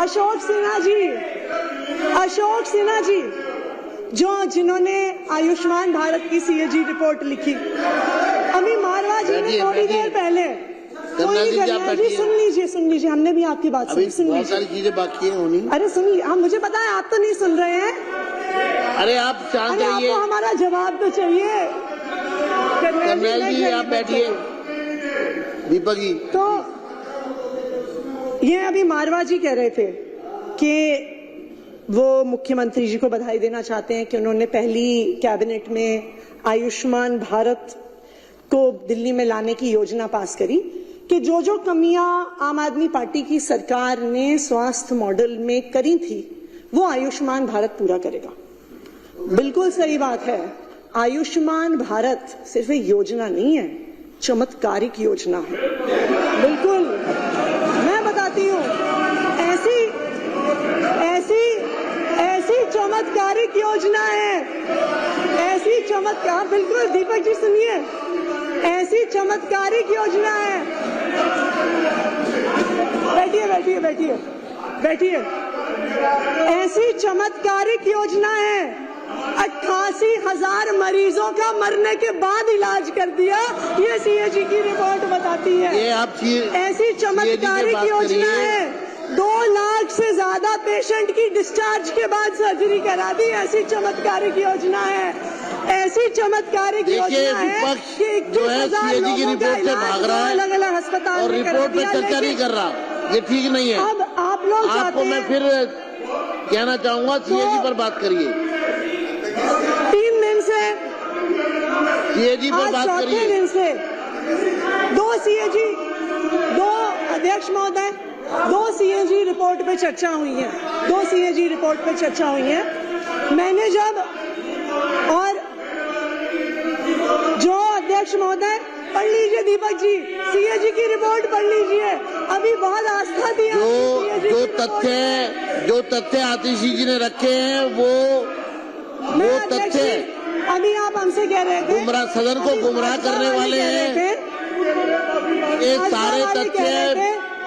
अशोक सिन्हा जी जिन्होंने आयुष्मान भारत की CAG report लिखी, अभी मारवा जी ने थोड़ी देर पहले, सुन लीजिए, हमने भी आपकी बात सुनी, बहुत सारी चीजें बाकी हैं होनी। अरे सुनिए, हम, मुझे पता है आप तो नहीं सुन रहे हैं। अरे आप शांत रहिए, आपको हमारा जवाब तो चाहिए। कर्नल जी आप बैठिए। दीपक जी, तो ये अभी मारवा जी कह रहे थे कि वो मुख्यमंत्री जी को बधाई देना चाहते हैं कि उन्होंने पहली कैबिनेट में आयुष्मान भारत को दिल्ली में लाने की योजना पास करी, कि जो कमियां आम आदमी पार्टी की सरकार ने स्वास्थ्य मॉडल में करी थी वो आयुष्मान भारत पूरा करेगा। बिल्कुल सही बात है, आयुष्मान भारत सिर्फ एक योजना नहीं है, चमत्कारिक योजना है। बिल्कुल, मैं बताती हूँ, ऐसी चमत्कारिक योजना है, ऐसी चमत्कार, बिल्कुल दीपक जी सुनिए, ऐसी चमत्कारिक योजना है। बैठिए। ऐसी चमत्कारिक योजना है, 88,000 मरीजों का मरने के बाद इलाज कर दिया, ये सीएजी की रिपोर्ट बताती है। ये आप ऐसी चमत्कारिक योजना है, 2 लाख से ज्यादा पेशेंट की डिस्चार्ज के बाद सर्जरी करा दी, ऐसी चमत्कारिक योजना है। ऐसी चमत्कारिक योजना है कि 21,000 लोगों का इलाज अलग अलग अस्पताल और रिपोर्ट पे चर्चा नहीं कर रहा, ये ठीक नहीं है। अब आप लोग आपको मैं फिर कहना चाहूंगा, सीएजी पर बात करिए। 3 दिन से सीएजी पर बात करिए। 4थे दिन से 2 सीएजी, 2 अध्यक्ष महोदय, 2 सीएजी रिपोर्ट पे चर्चा हुई है, 2 सीएजी रिपोर्ट पे चर्चा हुई है। मैंने जब, और जो अध्यक्ष महोदय, पढ़ लीजिए दीपक जी, सीएजी की रिपोर्ट पढ़ लीजिए, अभी बहुत आस्था दी जो तथ्य आतिशी जी ने रखे हैं वो तथ्य, अभी आप हमसे कह रहे थे गुमराह, सदन को गुमराह करने वाले हैं, ये सारे तथ्य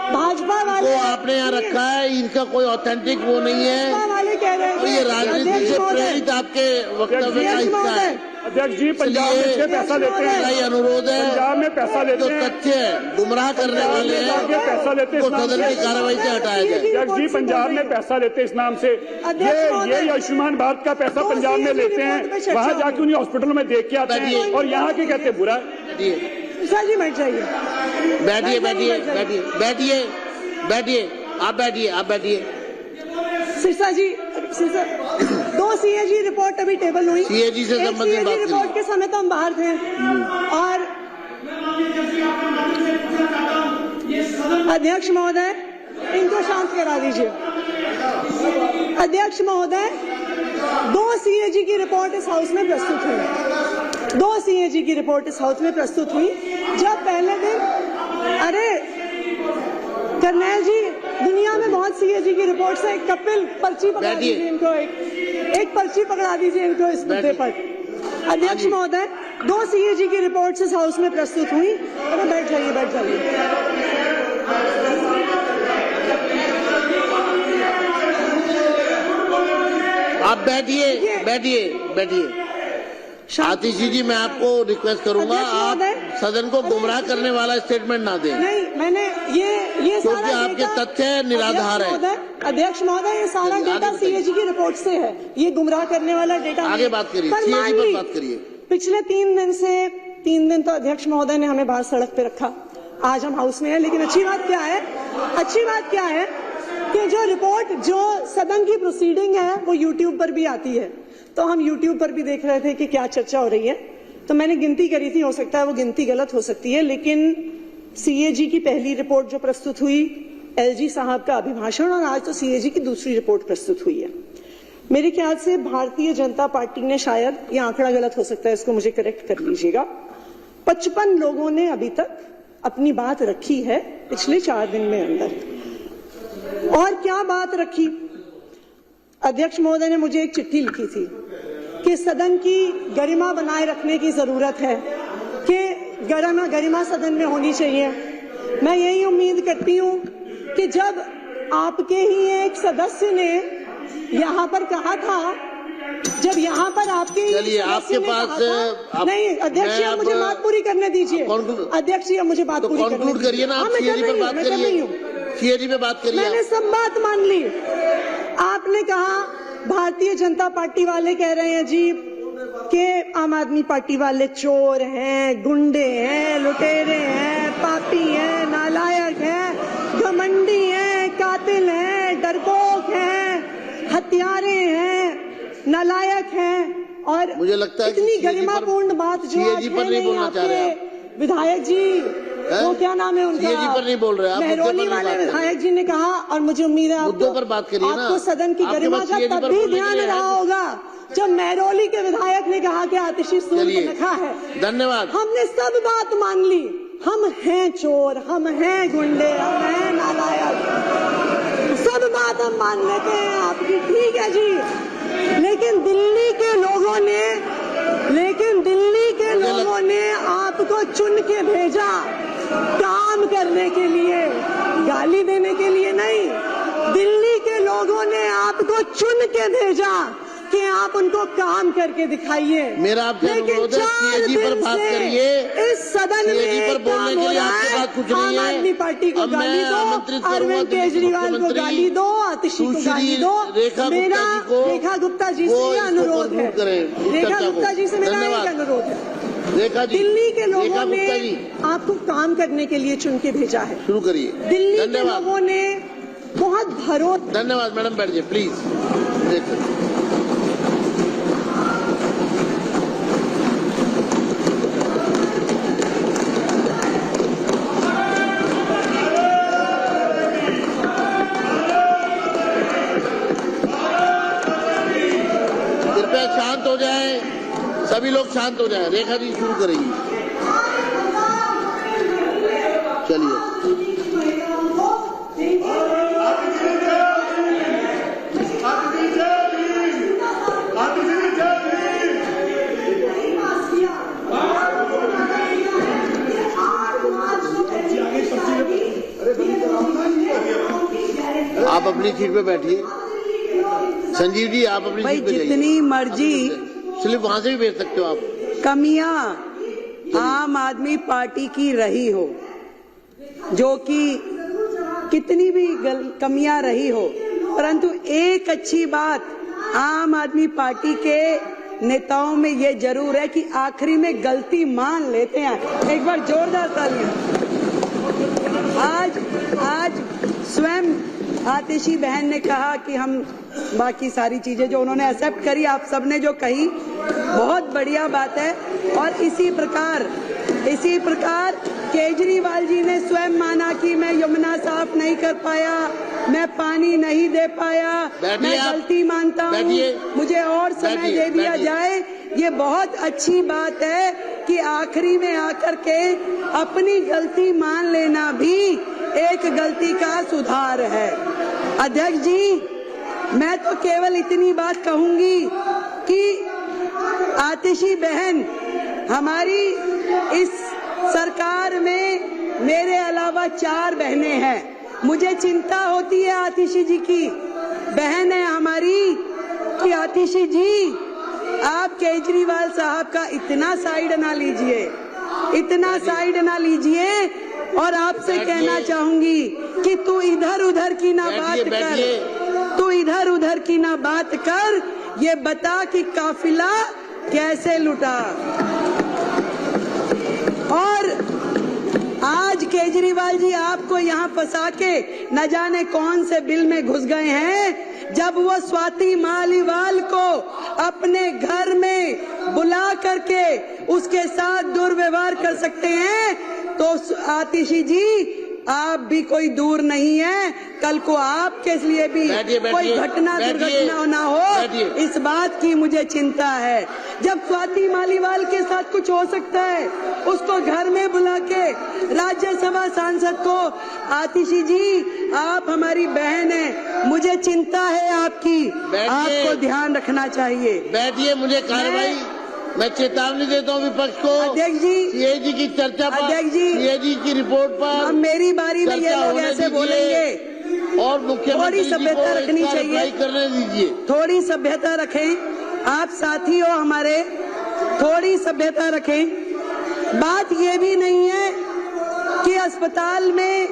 भाजपा वाले को आपने यहाँ रखा है, इनका कोई ऑथेंटिक वो नहीं है, वाले कह रहे और ये राजनीति से प्रेरित आपके वक्तव्य का हिस्सा है। अध्यक्ष जी, पंजाब में पैसा देते हैं, मेरा ये अनुरोध है, पंजाब में पैसा देते जो हैं, तथ्य गुमराह करने वाले हैं पैसा लेते वो सदन की कार्रवाई से हटाया जाए। अध्यक्ष जी, पंजाब में पैसा लेते इस नाम से, ये आयुष्मान भारत का पैसा पंजाब में लेते हैं, वहाँ जाके उन्हें हॉस्पिटल में देख के आते हैं, और यहाँ के कहते हैं बुरा। जी बैठ जाइए, आप बैठिए। सिरसा जी, 2 सीएजी रिपोर्ट अभी टेबल हुई, सीएजी से संबंधित बात रिपोर्ट के समय तो हम बाहर थे, और अध्यक्ष महोदय इनको शांत करा दीजिए। अध्यक्ष महोदय, 2 सीएजी की रिपोर्ट इस हाउस में प्रस्तुत हुई, 2 सीएजी की रिपोर्ट इस हाउस में प्रस्तुत हुई। जब पहले दिन, अरे कर्नल जी, दुनिया में बहुत सीएजी की रिपोर्ट्स है, कपिल पर्ची पकड़ा दीजिए इनको, एक पर्ची पकड़ा दीजिए इनको इस मुद्दे पर। अध्यक्ष महोदय, 2 सीएजी की रिपोर्ट्स इस हाउस में प्रस्तुत हुई। अरे बैठ जाइए। आप बैठिए। आतिशी जी, मैं आपको रिक्वेस्ट करूंगा, आप सदन को गुमराह करने वाला स्टेटमेंट ना दें। नहीं, मैंने ये क्योंकि आपके तथ्य निराधार है। अध्यक्ष महोदय, ये सारा डेटा सीएजी की रिपोर्ट से है, ये गुमराह करने वाला डेटा। आगे बात करिए, सीएजी पर बात करिए। पिछले 3 दिन तो अध्यक्ष महोदय ने हमें बाहर सड़क पे रखा, आज हम हाउस में है, लेकिन अच्छी बात क्या है कि जो रिपोर्ट, जो सदन की प्रोसीडिंग है वो यूट्यूब पर भी आती है, तो हम यूट्यूब पर भी देख रहे थे कि क्या चर्चा हो रही है। तो मैंने गिनती करी थी, हो सकता है वो गिनती गलत हो सकती है, लेकिन सीएजी की पहली रिपोर्ट जो प्रस्तुत हुई, एलजी साहब का अभिभाषण, और आज तो सीएजी की दूसरी रिपोर्ट प्रस्तुत हुई है। मेरे ख्याल से भारतीय जनता पार्टी ने, शायद ये आंकड़ा गलत हो सकता है, इसको मुझे करेक्ट कर लीजिएगा, 55 लोगों ने अभी तक अपनी बात रखी है पिछले 4 दिन में अंदर। और क्या बात रखी? अध्यक्ष महोदय ने मुझे एक चिट्ठी लिखी थी कि सदन की गरिमा बनाए रखने की जरूरत है, कि गरिमा सदन में होनी चाहिए। मैं यही उम्मीद करती हूं कि जब आपके ही एक सदस्य ने यहाँ पर कहा था, जब यहाँ पर आपके ही चलिए, सदस्य आपके ने पास कहा था, नहीं अध्यक्ष जी, आप मुझे बात पूरी करने दीजिए। अध्यक्ष जी, आप मुझे बात पूरी करने कंक्लूड करिए ना, आप मैं कर सीएजी पर रही बात हूँ, मैं कर रही हूँ। करिए, सीएजी पे बात करिए। मैंने सब बात मान ली। आपने कहा भारतीय जनता पार्टी वाले कह रहे हैं जी कि आम आदमी पार्टी वाले चोर हैं, गुंडे हैं, लुटेरे हैं, पापी हैं, नालायक हैं, घमंडी हैं, कातिल हैं, डरपोक हैं, हत्यारे हैं, नालायक हैं। और मुझे लगता है इतनी गरिमापूर्ण बात जो आज सीएजी पर है नहीं नहीं बोलना चाह रहे आपके विधायक जी, वो क्या नाम है उनका, सीएजी पर नहीं बोल रहे आप, मुद्दे पर मेहरौली नहीं वाले बात विधायक जी ने कहा, और मुझे उम्मीद है मुद्दों पर बात करिए ना। आपको सदन की आपके गरिमा पास का सीएजी पर तब भी बोलने के ध्यान लिए रहा है। होगा जब मेहरौली के विधायक ने कहा कि आतिशी सूर चलिए, को रखा है। धन्यवाद। हमने सब बात मान ली, हम हैं चोर, हम हैं गुंडे, हम हैं नालायक, सब बात हम मान लेते हैं आपकी, ठीक है जी। लेकिन दिल्ली के लोगों ने आपको चुन के भेजा काम करने के लिए, गाली देने के लिए नहीं। दिल्ली के लोगों ने आपको चुन के भेजा कि आप उनको काम करके दिखाइए। मेरा आपसे अनुरोध है, सीएजी पर बात करिए। इस सदन सीएजी में पर बोलने के लिए आपके पास कुछ नहीं है। आम आदमी पार्टी को अब मैं गाली दो, आमंत्रित करूंगा अरविंद दिल्ली के केजरीवाल को मुख्यमंत्री गाली दो, आतिशी को सुश्री गाली दो। रेखा मेरा गुप्ता जी को रेखा गुप्ता जी वो से ये इसको अनुरोध है, conclude करें, इस रेखा चर्चा को। गुप्ता जी से मेरा धन्यवाद। एक अनुरोध है। रेखा जी, दिल्ली के लोगों रेखा ने गुप्ता जी, आपको काम करने के लिए चुन के भेजा है। शुरू करिए। दिल्ली के धन्यवाद, लोगों ने बहुत भरोसा। धन्यवाद। मैडम बैठ जाइए प्लीज। देख कृपया शांत हो जाए, सभी लोग शांत हो जाए। रेखा जी शुरू करेंगी, चलिए। आप अपनी सीट पे बैठिए। संजीव जी, आप अपनी भाई सीट पे जाइए। जितनी मर्जी स्लिप वहां से भी भेज सकते हो आप। कमियां आम आदमी पार्टी की रही हो, जो कि कितनी भी कमियां रही हो, परंतु एक अच्छी बात आम आदमी पार्टी के नेताओं में ये जरूर है कि आखिरी में गलती मान लेते हैं। एक बार जोरदार तालियां। आज स्वयं आतिशी बहन ने कहा कि हम बाकी सारी चीजें जो उन्होंने एक्सेप्ट करी, आप सबने जो कही बहुत बढ़िया बात है। और इसी प्रकार केजरीवाल जी ने स्वयं माना कि मैं यमुना साफ नहीं कर पाया, मैं पानी नहीं दे पाया, मैं गलती मानता हूँ, मुझे और समय दे दिया जाए। ये बहुत अच्छी बात है कि आखिरी में आकर के अपनी गलती मान लेना भी एक गलती का सुधार है। अध्यक्ष जी, मैं तो केवल इतनी बात कहूंगी कि आतिशी बहन, हमारी इस सरकार में मेरे अलावा 4 बहनें हैं। मुझे चिंता होती है आतिशी जी की, बहन है हमारी, कि आतिशी जी आप केजरीवाल साहब का इतना साइड ना लीजिए, और आपसे कहना चाहूंगी कि तू इधर उधर की ना बात कर, ये बता कि काफिला कैसे लुटा। और आज केजरीवाल जी आपको यहाँ फंसा के न जाने कौन से बिल में घुस गए हैं। जब वो स्वाति मालीवाल को अपने घर में बुला करके उसके साथ दुर्व्यवहार कर सकते हैं, तो आतिशी जी आप भी कोई दूर नहीं है। कल को आपके लिए भी कोई घटना दुर्घटना ना हो, इस बात की मुझे चिंता है। जब स्वाति मालीवाल के साथ कुछ हो सकता है, उसको घर में बुला के राज्यसभा सांसद को, आतिशी जी आप हमारी बहन है, मुझे चिंता है आपकी, आपको ध्यान रखना चाहिए। बैठिए, मुझे कार्रवाई, मैं चेतावनी देता हूँ विपक्ष को। अध्यक्ष जी, सीएजी की चर्चा पर, अध्यक्ष जी, सीएजी की रिपोर्ट पर अब मेरी बारी में ये लोग ऐसे बोलेंगे। और मुख्यमंत्री जी को सभ्यता रखनी इसका चाहिए, रिप्लाई करने दीजिए। थोड़ी सभ्यता रखें आप साथी हो हमारे, थोड़ी सभ्यता रखें। बात ये भी नहीं है कि अस्पताल में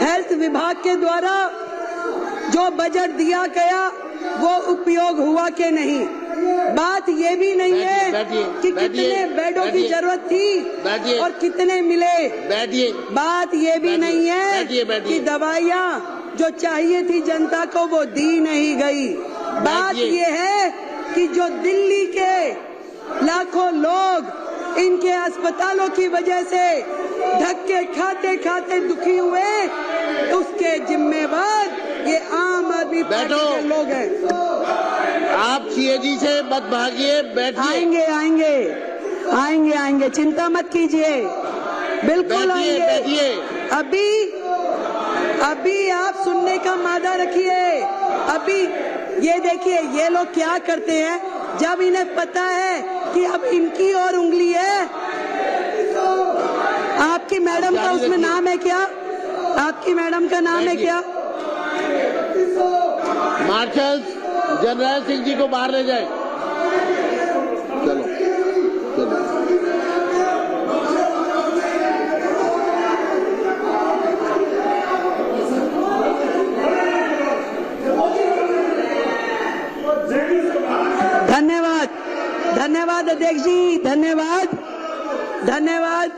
हेल्थ विभाग के द्वारा जो बजट दिया गया वो उपयोग हुआ कि नहीं। बात ये भी नहीं है कि कितने बेडों की जरूरत थी और कितने मिले। बैठिए। बात ये भी नहीं है कि दवाइयाँ जो चाहिए थी जनता को वो दी नहीं गई। बात ये है कि जो दिल्ली के लाखों लोग इनके अस्पतालों की वजह से धक्के खाते खाते दुखी हुए, उसके जिम्मेवार ये आम आदमी पार्टी के लोग हैं। आप सीएजी से मत भागिए, बैठिए। आएंगे आएंगे आएंगे आएंगे, चिंता मत कीजिए, बिल्कुल आएंगे। बैठिए। अभी आप सुनने का मादा रखिए। अभी ये देखिए ये लोग क्या करते हैं, जब इन्हें पता है कि अब इनकी और उंगली है। आपकी मैडम का उसमें नाम है क्या? आपकी मैडम का नाम है क्या? मार्शल जनरल सिंह जी को बाहर ले जाए। चलो चलो। धन्यवाद, धन्यवाद अध्यक्ष जी, धन्यवाद, धन्यवाद।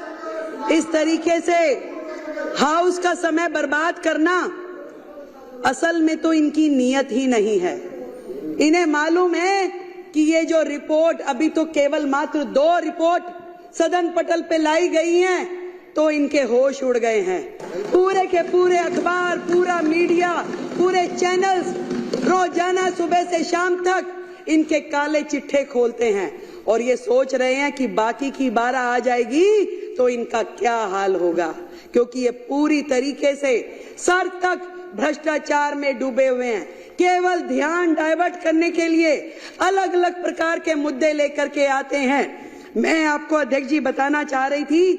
इस तरीके से हाउस का समय बर्बाद करना असल में तो इनकी नीयत ही नहीं है। इन्हें मालूम है कि ये जो रिपोर्ट, अभी तो केवल मात्र 2 रिपोर्ट सदन पटल पे लाई गई हैं, तो इनके होश उड़ गए हैं। पूरे के पूरे अखबार, पूरा मीडिया, पूरे चैनल्स रोजाना सुबह से शाम तक इनके काले चिट्ठे खोलते हैं और ये सोच रहे हैं कि बाकी की 12 आ जाएगी तो इनका क्या हाल होगा, क्योंकि ये पूरी तरीके से सर तक भ्रष्टाचार में डूबे हुए हैं। केवल ध्यान डाइवर्ट करने के लिए अलग अलग प्रकार के मुद्दे लेकर के आते हैं। मैं आपको अध्यक्ष जी बताना चाह रही थी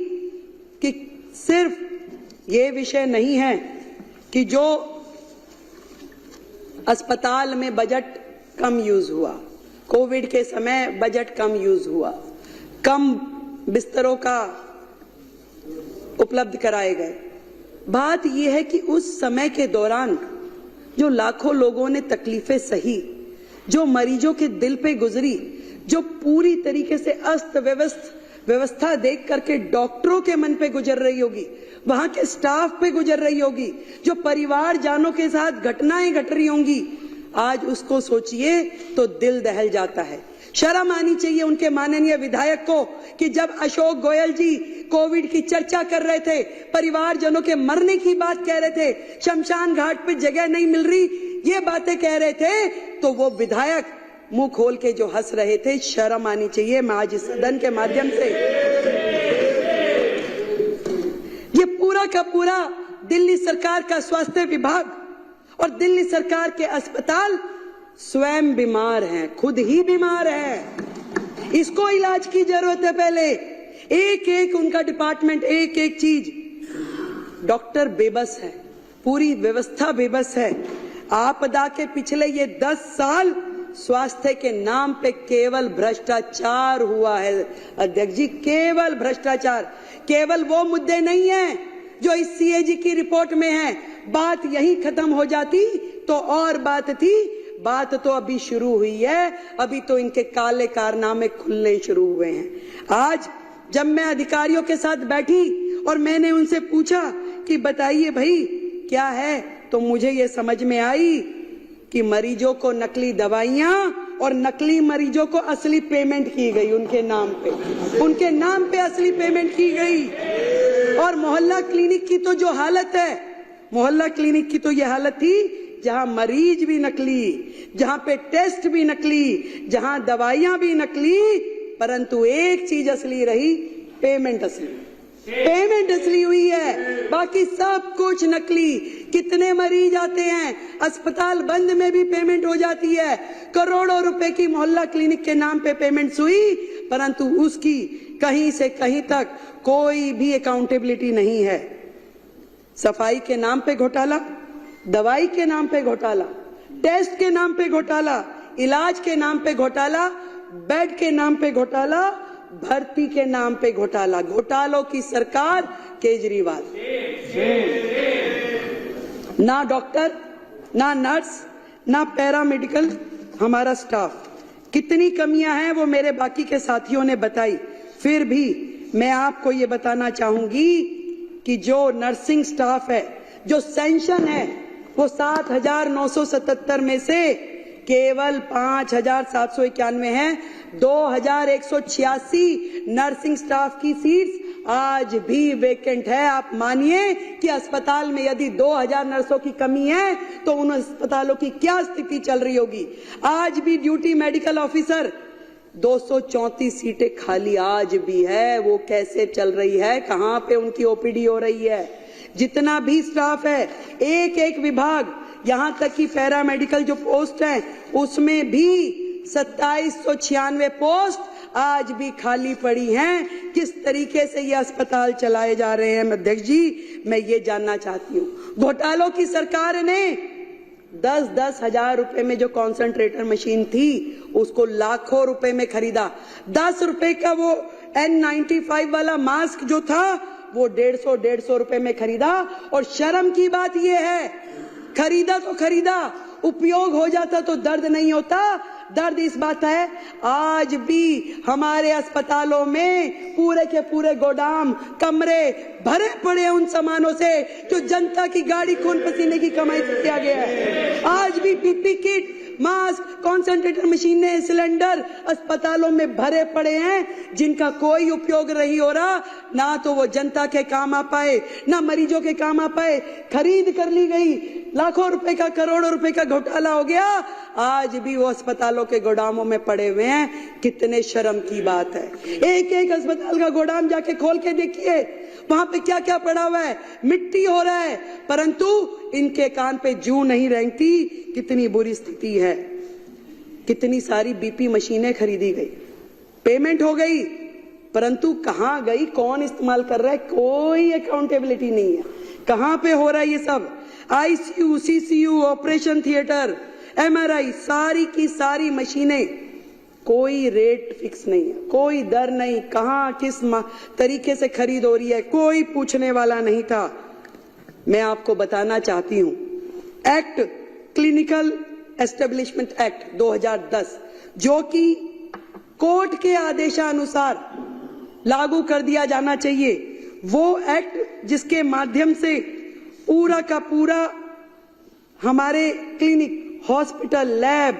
कि सिर्फ ये विषय नहीं है कि जो अस्पताल में बजट कम यूज हुआ, कोविड के समय बजट कम यूज हुआ, कम बिस्तरों का उपलब्ध कराए गए। बात यह है कि उस समय के दौरान जो लाखों लोगों ने तकलीफें सही, जो मरीजों के दिल पे गुजरी, जो पूरी तरीके से अस्त व्यवस्था देख करके डॉक्टरों के मन पे गुजर रही होगी, वहां के स्टाफ पे गुजर रही होगी, जो परिवार जानों के साथ घटनाएं घट रही होंगी, आज उसको सोचिए तो दिल दहल जाता है। शर्म आनी चाहिए उनके माननीय विधायक को कि जब अशोक गोयल जी कोविड की चर्चा कर रहे थे, परिवारजनों के मरने की बात कह रहे थे, शमशान घाट पे जगह नहीं मिल रही, ये बातें कह रहे थे, तो वो विधायक मुंह खोल के जो हंस रहे थे। शर्म आनी चाहिए। मैं आज इस सदन के माध्यम से ये पूरा का पूरा दिल्ली सरकार का स्वास्थ्य विभाग और दिल्ली सरकार के अस्पताल स्वयं बीमार हैं, खुद ही बीमार हैं। इसको इलाज की जरूरत है। पहले एक एक उनका डिपार्टमेंट, एक एक चीज, डॉक्टर बेबस है, पूरी व्यवस्था बेबस है। आपदा के पिछले ये 10 साल स्वास्थ्य के नाम पे केवल भ्रष्टाचार हुआ है अध्यक्ष जी, केवल भ्रष्टाचार। केवल वो मुद्दे नहीं है जो इस सीएजी की रिपोर्ट में है। बात यही खत्म हो जाती तो और बात थी, बात तो अभी शुरू हुई है। अभी तो इनके काले कारनामे खुलने शुरू हुए हैं। आज जब मैं अधिकारियों के साथ बैठी और मैंने उनसे पूछा कि बताइए भाई क्या है, तो मुझे ये समझ में आई कि मरीजों को नकली दवाइयां और नकली मरीजों को असली पेमेंट की गई उनके नाम पे असली पेमेंट की गई। और मोहल्ला क्लिनिक की तो जो हालत है, मोहल्ला क्लिनिक की तो ये हालत थी जहां मरीज भी नकली, जहां पे टेस्ट भी नकली, जहां दवाइयां भी नकली, परंतु एक चीज असली रही, पेमेंट असली। पेमेंट असली हुई है, बाकी सब कुछ नकली। कितने मरीज आते हैं, अस्पताल बंद में भी पेमेंट हो जाती है। करोड़ों रुपए की मोहल्ला क्लिनिक के नाम पे पेमेंट हुई, परंतु उसकी कहीं से कहीं तक कोई भी अकाउंटेबिलिटी नहीं है। सफाई के नाम पे घोटाला, दवाई के नाम पे घोटाला, टेस्ट के नाम पे घोटाला, इलाज के नाम पे घोटाला, बेड के नाम पे घोटाला, भर्ती के नाम पे घोटाला। घोटालों की सरकार केजरीवाल। ना डॉक्टर, ना नर्स, ना पैरामेडिकल हमारा स्टाफ। कितनी कमियां हैं वो मेरे बाकी के साथियों ने बताई। फिर भी मैं आपको ये बताना चाहूंगी कि जो नर्सिंग स्टाफ है, जो सेंशन है, वो 7,977 में से केवल 5,791 है। 2,186 नर्सिंग स्टाफ की सीट्स आज भी वेकेंट है। आप मानिए कि अस्पताल में यदि 2,000 नर्सों की कमी है तो उन अस्पतालों की क्या स्थिति चल रही होगी। आज भी ड्यूटी मेडिकल ऑफिसर 234 सीटें खाली आज भी है। वो कैसे चल रही है, कहां पे उनकी ओपीडी हो रही है। जितना भी स्टाफ है, एक एक विभाग, यहां तक कि पैरामेडिकल जो पोस्ट है उसमें भी 2796 पोस्ट आज भी खाली पड़ी हैं। किस तरीके से ये अस्पताल चलाए जा रहे हैं अध्यक्ष जी, मैं ये जानना चाहती हूँ। घोटालों की सरकार ने 10-10 हजार रुपए में जो कॉन्सेंट्रेटर मशीन थी उसको लाखों रुपए में खरीदा। 10 रुपए का वो N95 वाला मास्क जो था वो 150 रुपए में खरीदा। और शर्म की बात ये है, खरीदा तो खरीदा, उपयोग हो जाता तो दर्द नहीं होता। दर्द इस बात है, आज भी हमारे अस्पतालों में पूरे के पूरे गोदाम, कमरे भरे पड़े उन सामानों से जो जनता की गाड़ी खून पसीने की कमाई से किया गया है। आज भी पीपी किट, मास्क, कॉन्सेंट्रेटर मशीनें, सिलेंडर अस्पतालों में भरे पड़े हैं जिनका कोई उपयोग नहीं हो रहा। ना तो वो जनता के काम आ पाए, ना मरीजों के काम आ पाए। खरीद कर ली गई, लाखों रुपए का, करोड़ों रुपए का घोटाला हो गया। आज भी वो अस्पतालों के गोदामों में पड़े हुए हैं। कितने शर्म की बात है। एक एक अस्पताल का गोदाम जाके खोल के देखिए, वहां पे क्या क्या पड़ा हुआ है। मिट्टी हो रहा है, परंतु इनके कान पे जूं नहीं रेंगती। कितनी बुरी स्थिति है। कितनी सारी बीपी मशीनें खरीदी गई, पेमेंट हो गई, परंतु कहां गई, कौन इस्तेमाल कर रहा है, कोई अकाउंटेबिलिटी नहीं है। कहां पे हो रहा है ये सब। ICU, CCU, operation theatre, MRI, सारी की सारी मशीनें, कोई रेट फिक्स नहीं है, कोई दर नहीं, कहां किस तरीके से खरीद हो रही है, कोई पूछने वाला नहीं था। मैं आपको बताना चाहती हूं, एक्ट, क्लिनिकल एस्टेब्लिशमेंट एक्ट 2010, जो कि कोर्ट के आदेशानुसार लागू कर दिया जाना चाहिए, वो एक्ट जिसके माध्यम से पूरा का पूरा हमारे क्लिनिक, हॉस्पिटल, लैब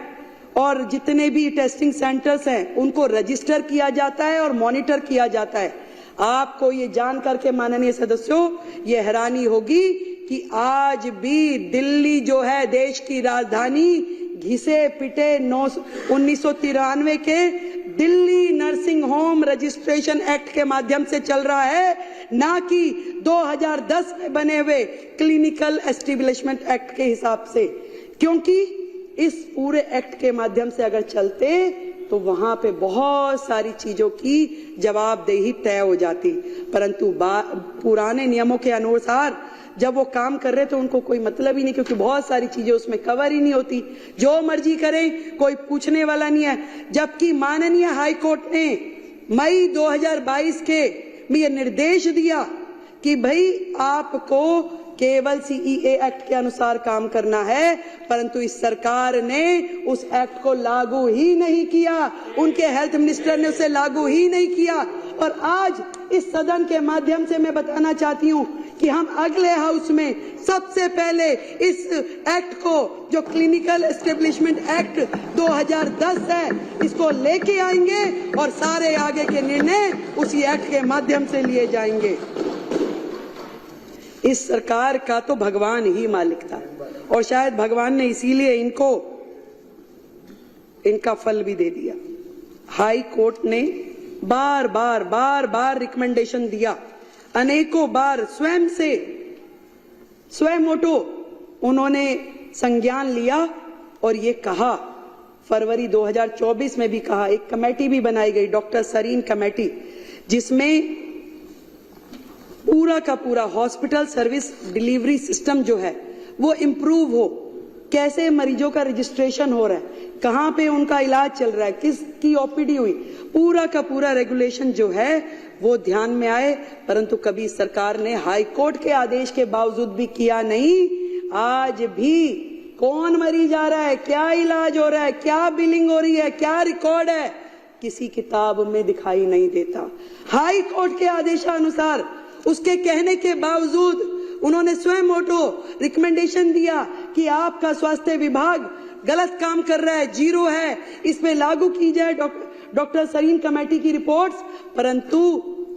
और जितने भी टेस्टिंग सेंटर्स हैं उनको रजिस्टर किया जाता है और मॉनिटर किया जाता है। आपको ये जान करके माननीय सदस्यों ये हैरानी होगी कि आज भी दिल्ली जो है देश की राजधानी, घिसे पिटे 1993 के Delhi nursing home registration act के माध्यम से चल रहा है, ना कि 2010 में बने हुए क्लिनिकल एस्टेब्लिशमेंट एक्ट के हिसाब से। क्योंकि इस पूरे एक्ट के माध्यम से अगर चलते तो वहां पे बहुत सारी चीजों की जवाबदेही तय हो जाती, परंतु पुराने नियमों के अनुसार जब वो काम कर रहे तो उनको कोई मतलब ही नहीं, क्योंकि बहुत सारी चीजें उसमें कवर ही नहीं होती। जो मर्जी करें, कोई पूछने वाला नहीं है। जबकि माननीय हाई कोर्ट ने मई 2022 के में ये निर्देश दिया कि भाई आपको केवल सीईए एक्ट के अनुसार काम करना है, परंतु इस सरकार ने उस एक्ट को लागू ही नहीं किया। उनके हेल्थ मिनिस्टर ने उसे लागू ही नहीं किया। और आज इस सदन के माध्यम से मैं बताना चाहती हूं कि हम अगले हाउस में सबसे पहले इस एक्ट को, जो क्लिनिकल एस्टेब्लिशमेंट एक्ट 2010 है, इसको लेके आएंगे और सारे आगे के निर्णय उसी एक्ट के माध्यम से लिए जाएंगे। इस सरकार का तो भगवान ही मालिक था और शायद भगवान ने इसीलिए इनको इनका फल भी दे दिया। हाई कोर्ट ने बार बार रिकमेंडेशन दिया, अनेकों बार स्वयं ओटो उन्होंने संज्ञान लिया और ये कहा, फरवरी 2024 में भी कहा, एक कमेटी भी बनाई गई, डॉक्टर सरीन कमेटी, जिसमें पूरा का पूरा हॉस्पिटल सर्विस डिलीवरी सिस्टम जो है वो इम्प्रूव हो, कैसे मरीजों का रजिस्ट्रेशन हो रहा है, कहाँ पे उनका इलाज चल रहा है, किसकी ओपीडी हुई, पूरा का पूरा रेगुलेशन जो है वो ध्यान में आए। परंतु कभी सरकार ने हाई कोर्ट के आदेश के बावजूद भी किया नहीं। आज भी कौन मरीज जा रहा है, क्या इलाज हो रहा है, क्या बिलिंग हो रही है, क्या रिकॉर्ड है, किसी किताब में दिखाई नहीं देता। हाई कोर्ट के आदेशानुसार उसके कहने के बावजूद उन्होंने स्वयं ऑटो रिकमेंडेशन दिया कि आपका स्वास्थ्य विभाग गलत काम कर रहा है, जीरो है, इसमें लागू की जाए डॉक्टर सरीन कमेटी की रिपोर्ट्स। परंतु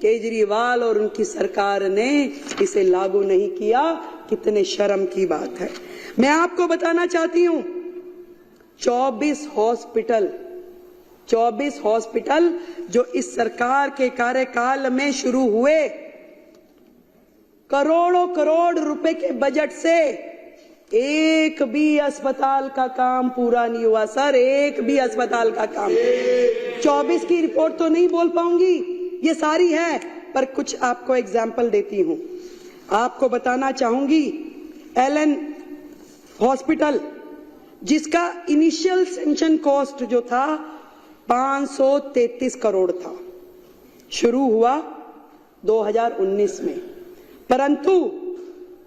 केजरीवाल और उनकी सरकार ने इसे लागू नहीं किया। कितने शर्म की बात है। मैं आपको बताना चाहती हूं 24 हॉस्पिटल जो इस सरकार के कार्यकाल में शुरू हुए, करोड़ों करोड़ रुपए के बजट से एक भी अस्पताल का काम पूरा नहीं हुआ सर, एक भी अस्पताल का काम। 24 की रिपोर्ट तो नहीं बोल पाऊंगी, ये सारी है, पर कुछ आपको एग्जाम्पल देती हूं। आपको बताना चाहूंगी एलन हॉस्पिटल, जिसका इनिशियल सैंक्शन कॉस्ट जो था 533 करोड़ था, शुरू हुआ 2019 में, परंतु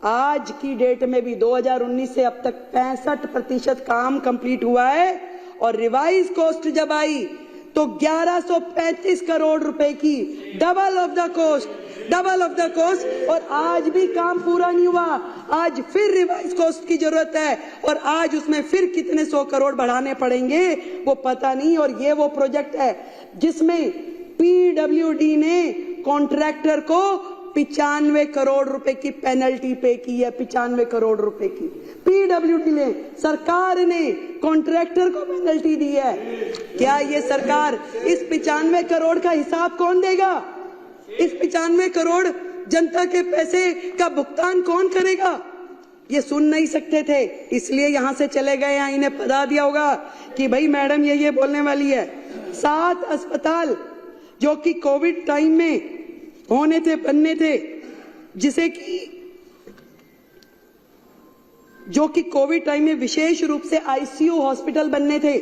आज की डेट में भी 2019 से अब तक 65% काम कंप्लीट हुआ है। और रिवाइज कॉस्ट जब आई तो 1135 करोड़ रुपए की, डबल ऑफ द कॉस्ट, और आज भी काम पूरा नहीं हुआ। आज फिर रिवाइज कॉस्ट की जरूरत है और आज उसमें फिर कितने 100 करोड़ बढ़ाने पड़ेंगे वो पता नहीं। और ये वो प्रोजेक्ट है जिसमें पीडब्ल्यूडी ने कॉन्ट्रैक्टर को 95 करोड़ रुपए की पेनल्टी पे की है। 95 करोड़ रुपए की पीडब्ल्यूडी ने, सरकार ने कॉन्ट्रैक्टर को पेनल्टी दी है। क्या ये सरकार, इस 95 करोड़ का हिसाब कौन देगा? इस 95 करोड़ जनता के पैसे का भुगतान कौन करेगा? ये सुन नहीं सकते थे, इसलिए यहां से चले गए। यहाँ इन्हें पता दिया होगा कि भाई मैडम ये बोलने वाली है। 7 अस्पताल जो कि कोविड टाइम में होने थे, बनने थे, जो कि कोविड टाइम में विशेष रूप से आईसीयू हॉस्पिटल बनने थे,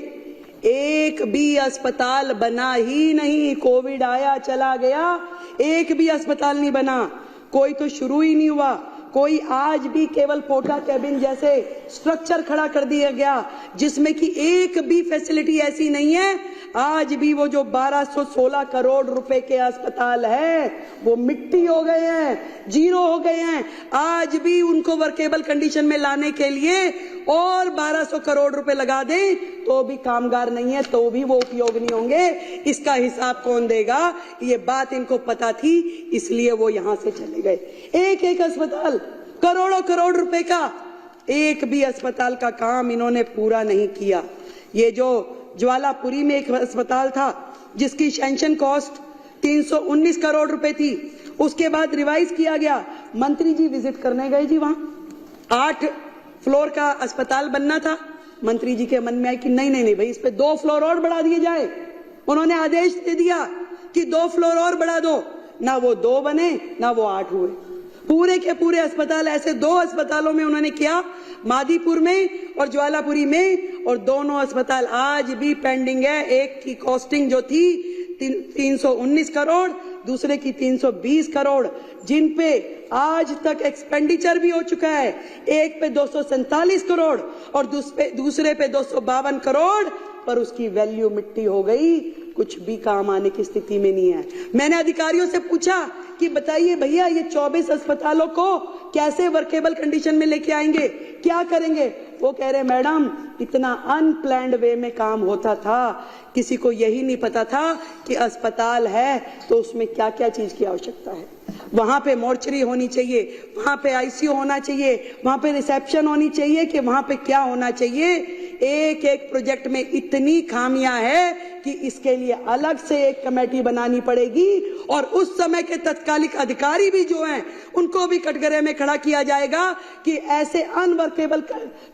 एक भी अस्पताल बना ही नहीं। कोविड आया चला गया, एक भी अस्पताल नहीं बना, कोई तो शुरू ही नहीं हुआ। कोई आज भी केवल पोटा कैबिन जैसे स्ट्रक्चर खड़ा कर दिया गया जिसमें कि एक भी फैसिलिटी ऐसी नहीं है। आज भी वो जो 1216 करोड़ रुपए के अस्पताल है वो मिट्टी हो गए हैं, जीरो हो गए हैं। आज भी उनको वर्केबल कंडीशन में लाने के लिए और 1200 करोड़ रुपए लगा दें तो भी कामगार नहीं है, तो भी वो उपयोग नहीं होंगे। इसका हिसाब कौन देगा? ये बात इनको पता थी, इसलिए वो यहां से चले गए। एक अस्पताल करोड़ों करोड़ रुपए का, एक भी अस्पताल का काम इन्होंने पूरा नहीं किया। ये जो ज्वालापुरी में एक अस्पताल था जिसकी सैंक्शन कॉस्ट 319 करोड़ रुपए थी, उसके बाद रिवाइज किया गया। मंत्री जी विजिट करने गए जी, वहां 8 फ्लोर का अस्पताल बनना था। मंत्री जी के मन में आया कि नहीं भाई, इस पे 2 फ्लोर और बढ़ा दिए जाए। उन्होंने आदेश दे दिया कि 2 फ्लोर और बढ़ा दो। ना वो 2 बने ना वो 8 हुए। पूरे के पूरे अस्पताल ऐसे 2 अस्पतालों में उन्होंने किया, मादीपुर में और ज्वालापुरी में, और दोनों अस्पताल आज भी पेंडिंग है। एक की कॉस्टिंग जो थी 319 करोड़, दूसरे की 320 करोड़, जिन पे आज तक एक्सपेंडिचर भी हो चुका है। एक पे 247 करोड़ और दूसरे पे 252 करोड़, पर उसकी वैल्यू मिट्टी हो गई, कुछ भी काम आने की स्थिति में नहीं है। मैंने अधिकारियों से पूछा कि बताइए भैया, ये 24 अस्पतालों को कैसे वर्केबल कंडीशन में लेके आएंगे, क्या करेंगे? वो कह रहे मैडम, इतना अनप्लैंड वे में काम होता था, किसी को यही नहीं पता था कि अस्पताल है तो उसमें क्या क्या चीज की आवश्यकता है। वहां पे मोर्चरी होनी चाहिए, वहां पे आईसीयू होना चाहिए, वहां पे रिसेप्शन होनी चाहिए, कि वहां पे क्या होना चाहिए। एक प्रोजेक्ट में इतनी खामियां है कि इसके लिए अलग से एक कमेटी बनानी पड़ेगी और उस समय के तत्कालिक अधिकारी भी जो हैं उनको भी कटघरे में खड़ा किया जाएगा कि ऐसे अनवर्केबल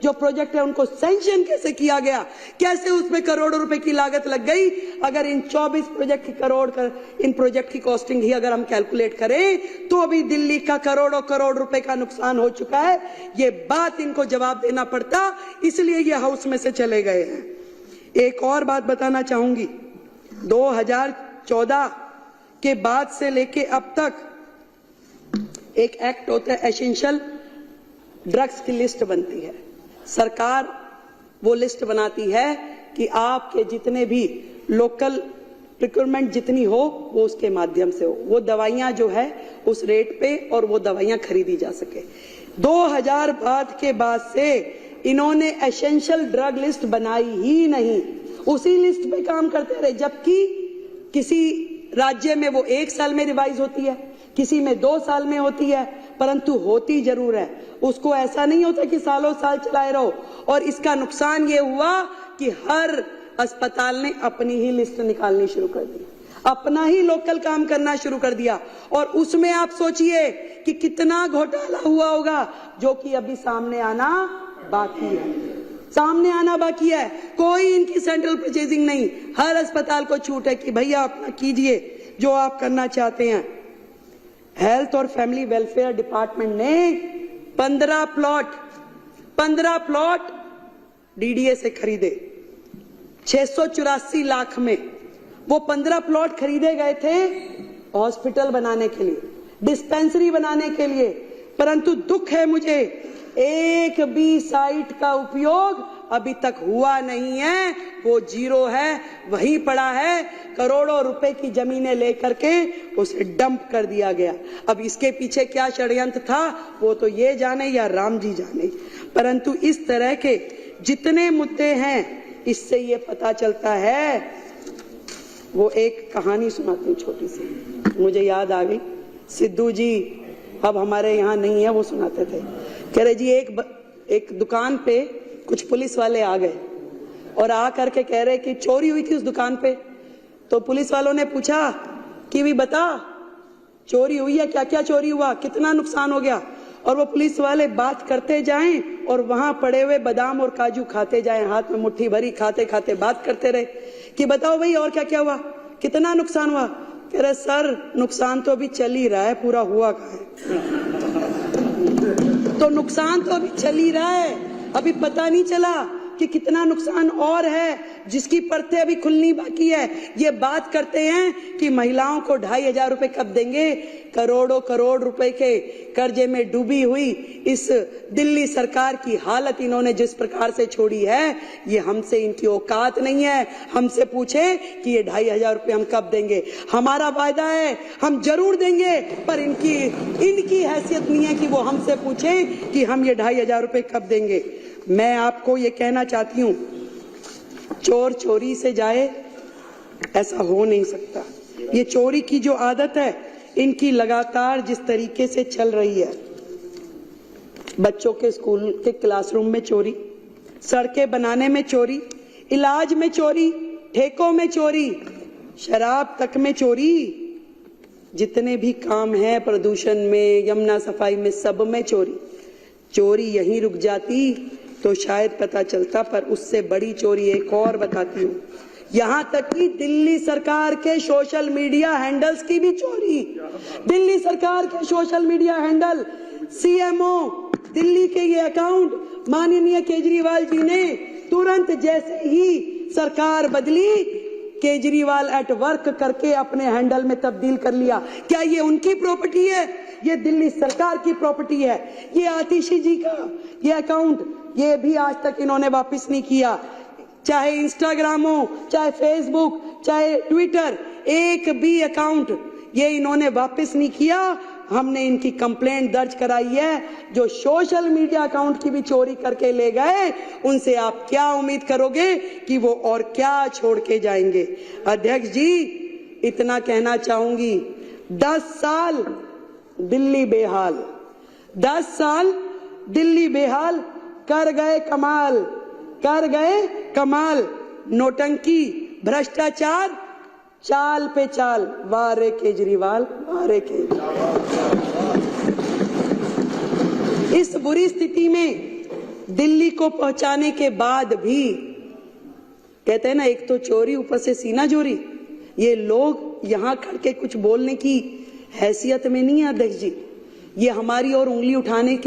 जो प्रोजेक्ट है उनको सैंक्शन कैसे किया गया, कैसे उसमें करोड़ों रुपए की लागत लग गई। अगर इन 24 प्रोजेक्ट की इन प्रोजेक्ट की कॉस्टिंग ही अगर हम कैलकुलेट करें तो भी दिल्ली का करोड़ों करोड़ रुपए का नुकसान हो चुका है। ये बात इनको जवाब देना पड़ता, इसलिए ये हाउस में से चले गए हैं। एक और बात बताना चाहूंगी, 2014 के बाद से लेके अब तक एक एक्ट होता है, एसेंशियल ड्रग्स की लिस्ट बनती है। सरकार वो लिस्ट बनाती है कि आपके जितने भी लोकल प्रिक्योरमेंट जितनी हो वो उसके माध्यम से हो, वो दवाइयां जो है उस रेट पे और वो दवाइयां खरीदी जा सके। 2000 के बाद से इन्होंने एसेंशियल ड्रग लिस्ट बनाई ही नहीं, उसी लिस्ट पे काम करते रहे। जबकि किसी राज्य में वो 1 साल में रिवाइज होती है, किसी में 2 साल में होती है, परंतु होती जरूर है। उसको ऐसा नहीं होता कि सालों साल चलाए रहो। और इसका नुकसान ये हुआ कि हर अस्पताल ने अपनी ही लिस्ट निकालनी शुरू कर दी, अपना ही लोकल काम करना शुरू कर दिया। और उसमें आप सोचिए कि कितना घोटाला हुआ होगा, जो कि अभी सामने आना बाकी है, सामने आना बाकी है। कोई इनकी सेंट्रल परचेजिंग नहीं, हर अस्पताल को छूट है कि भैया अपना कीजिए जो आप करना चाहते हैं। हेल्थ और फैमिली वेलफेयर डिपार्टमेंट ने 15 प्लॉट डीडीए से खरीदे 684 लाख में। वो 15 प्लॉट खरीदे गए थे हॉस्पिटल बनाने के लिए, डिस्पेंसरी बनाने के लिए, परंतु दुख है मुझे एक भी साइट का उपयोग अभी तक हुआ नहीं है, वो जीरो है, वहीं पड़ा है। करोड़ों रुपए की जमीनें लेकर के उसे डंप कर दिया गया। अब इसके पीछे क्या षड्यंत्र था वो तो ये जाने या राम जी जाने, परंतु इस तरह के जितने मुद्दे हैं इससे ये पता चलता है। वो एक कहानी सुनाती हूँ छोटी सी, मुझे याद आ गई। सिद्धू जी अब हमारे यहाँ नहीं है, वो सुनाते थे, कह रहे जी एक दुकान पे कुछ पुलिस वाले आ गए और आ करके कह रहे कि चोरी हुई थी उस दुकान पे। तो पुलिस वालों ने पूछा कि भी बता चोरी हुई है, क्या क्या चोरी हुआ, कितना नुकसान हो गया। और वो पुलिस वाले बात करते जाएं और वहां पड़े हुए बादाम और काजू खाते जाएं, हाथ में मुट्ठी भरी खाते खाते बात करते रहे कि बताओ भाई और क्या क्या हुआ, कितना नुकसान हुआ। कह रहे सर नुकसान तो अभी चल ही रहा है, पूरा हुआ कहाँ है। तो नुकसान तो अभी चल ही रहा है, अभी पता नहीं चला कि कितना नुकसान और है जिसकी परतें अभी खुलनी बाकी है। ये बात करते हैं कि महिलाओं को 2500 रुपए कब देंगे। करोड़ों करोड़ रुपए के कर्जे में डूबी हुई इस दिल्ली सरकार की हालत इन्होंने जिस प्रकार से छोड़ी है, ये हमसे इनकी औकात नहीं है। हमसे पूछे कि ये 2500 रुपए हम कब देंगे, हमारा वायदा है हम जरूर देंगे, पर इनकी हैसियत नहीं है कि वो हमसे पूछे कि हम ये 2500 रुपए कब देंगे। मैं आपको ये कहना चाहती हूँ, चोर चोरी से जाए ऐसा हो नहीं सकता। ये चोरी की जो आदत है इनकी लगातार जिस तरीके से चल रही है, बच्चों के स्कूल के क्लासरूम में चोरी, सड़कें बनाने में चोरी, इलाज में चोरी, ठेकों में चोरी, शराब तक में चोरी, जितने भी काम है प्रदूषण में, यमुना सफाई में, सब में चोरी। चोरी यहीं रुक जाती तो शायद पता चलता, पर उससे बड़ी चोरी एक और बताती हूँ। यहाँ तक कि दिल्ली सरकार के सोशल मीडिया हैंडल्स की भी चोरी। दिल्ली सरकार के social media handle, CMO Delhi के ये अकाउंट माननीय केजरीवाल जी ने तुरंत जैसे ही सरकार बदली, केजरीवाल एट वर्क करके अपने हैंडल में तब्दील कर लिया। क्या ये उनकी प्रॉपर्टी है? ये दिल्ली सरकार की प्रॉपर्टी है। ये आतिशी जी का ये अकाउंट, ये भी आज तक इन्होंने वापस नहीं किया। चाहे इंस्टाग्राम हो, चाहे फेसबुक, चाहे ट्विटर, एक भी अकाउंट ये इन्होंने वापस नहीं किया। हमने इनकी कंप्लेंट दर्ज कराई है। जो सोशल मीडिया अकाउंट की भी चोरी करके ले गए, उनसे आप क्या उम्मीद करोगे कि वो और क्या छोड़ के जाएंगे। अध्यक्ष जी, इतना कहना चाहूंगी, 10 साल दिल्ली बेहाल, 10 साल दिल्ली बेहाल, कर गए कमाल, कर गए कमाल। नोटंकी भ्रष्टाचार चाल पे चाल, वाह रे केजरीवाल, वाह रे केजरीवाल। इस बुरी स्थिति में दिल्ली को पहुंचाने के बाद भी कहते हैं ना, एक तो चोरी ऊपर से सीना चोरी। ये लोग यहां खड़ के कुछ बोलने की हैसियत में नहीं है अध्यक्ष जी, ये हमारी और उंगली उठाने की